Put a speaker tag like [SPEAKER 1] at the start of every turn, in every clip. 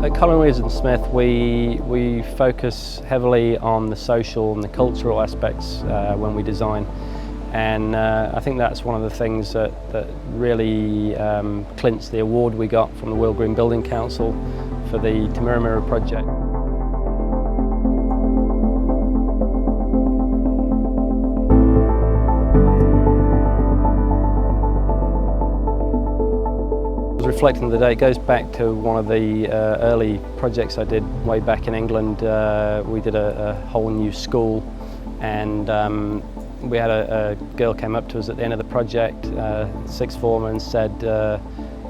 [SPEAKER 1] At Collingridge and Smith, we focus heavily on the social and the cultural aspects when we design, and I think that's one of the things that really clinches the award we got from the World Green Building Council for the Timuramira project. Reflecting the day, it goes back to one of the early projects I did way back in England. We did a whole new school, and we had a girl came up to us at the end of the project, sixth form, and said,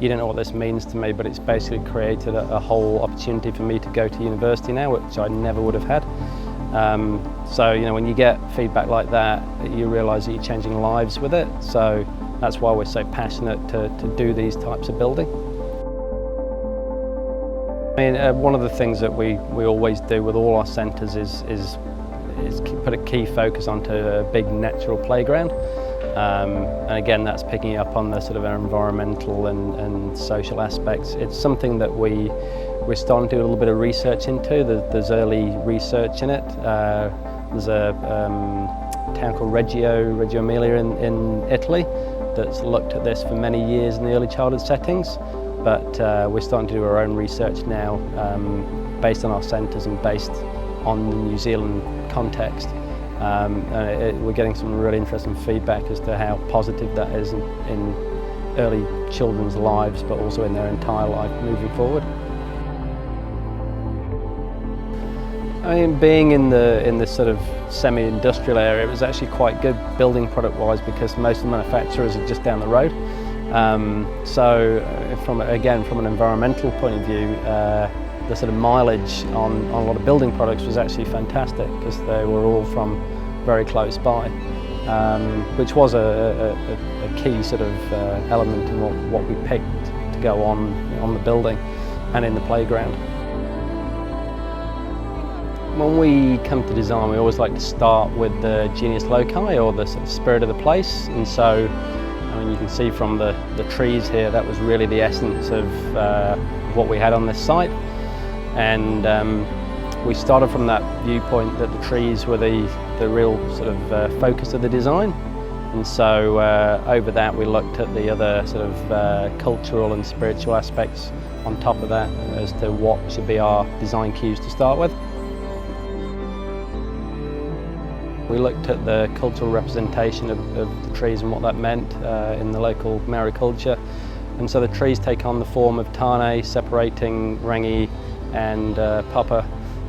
[SPEAKER 1] "You don't know what this means to me, but it's basically created a whole opportunity for me to go to university now, which I never would have had." So when you get feedback like that, you realise that you're changing lives with it. So that's why we're so passionate to do these types of building. I mean, one of the things that we always do with all our centres is put a key focus onto a big natural playground. And again, that's picking up on the sort of environmental and social aspects. It's something that we're starting to do a little bit of research into. There's early research in it. There's a town called Reggio Emilia in Italy that's looked at this for many years in the early childhood settings, but we're starting to do our own research now based on our centres and based on the New Zealand context. We're getting some really interesting feedback as to how positive that is in early children's lives, but also in their entire life moving forward. I mean, being in the sort of semi-industrial area, it was actually quite good building product-wise because most of the manufacturers are just down the road. So from an environmental point of view, the sort of mileage on a lot of building products was actually fantastic because they were all from very close by, which was a key sort of element in what we picked to go on the building and in the playground. When we come to design, we always like to start with the genius loci, or the sort of spirit of the place. And so, I mean, you can see from the trees here, that was really the essence of what we had on this site. And we started from that viewpoint that the trees were the real sort of focus of the design. And so over that, we looked at the other sort of cultural and spiritual aspects on top of that as to what should be our design cues to start with. We looked at the cultural representation of the trees and what that meant in the local Maori culture. And so the trees take on the form of tane, separating rangi and papa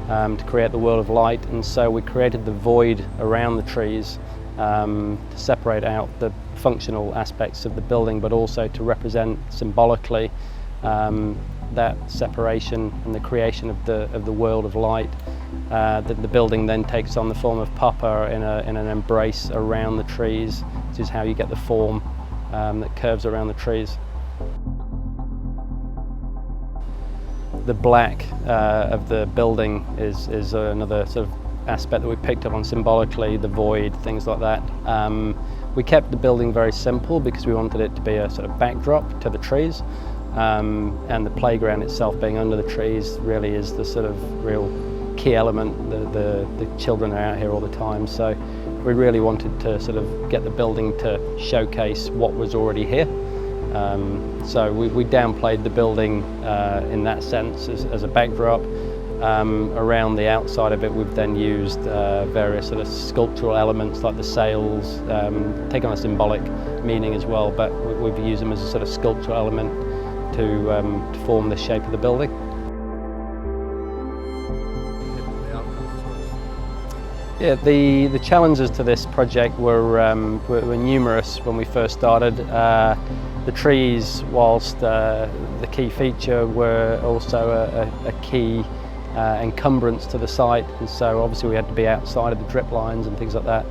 [SPEAKER 1] to create the world of light. And so we created the void around the trees to separate out the functional aspects of the building, but also to represent symbolically that separation and the creation of the world of light. That the building then takes on the form of papa in an embrace around the trees, which is how you get the form that curves around the trees. The black of the building is another sort of aspect that we picked up on symbolically, the void, things like that. We kept the building very simple because we wanted it to be a sort of backdrop to the trees. And the playground itself being under the trees really is the sort of real key element. The children are out here all the time, so we really wanted to sort of get the building to showcase what was already here. So we downplayed the building in that sense as a backdrop. Around the outside of it, we've then used various sort of sculptural elements like the sails, take on a symbolic meaning as well, but we've used them as a sort of sculptural element to form the shape of the building. Yeah, the challenges to this project were numerous when we first started. The trees, whilst the key feature, were also a key encumbrance to the site, and so obviously we had to be outside of the drip lines and things like that.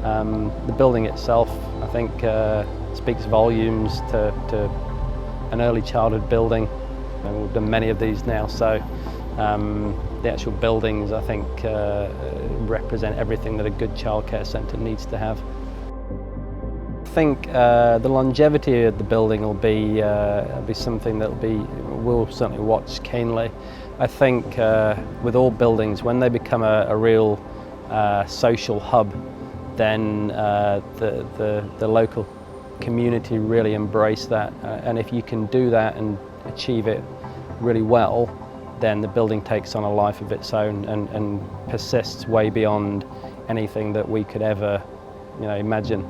[SPEAKER 1] The building itself, I think, speaks volumes to an early childhood building, and we've done many of these now, so the actual buildings, I think, represent everything that a good childcare centre needs to have. think the longevity of the building will be something that we'll certainly watch keenly. I think with all buildings, when they become a real social hub, then the local community really embrace that, and if you can do that and achieve it really well, then the building takes on a life of its own and persists way beyond anything that we could ever imagine.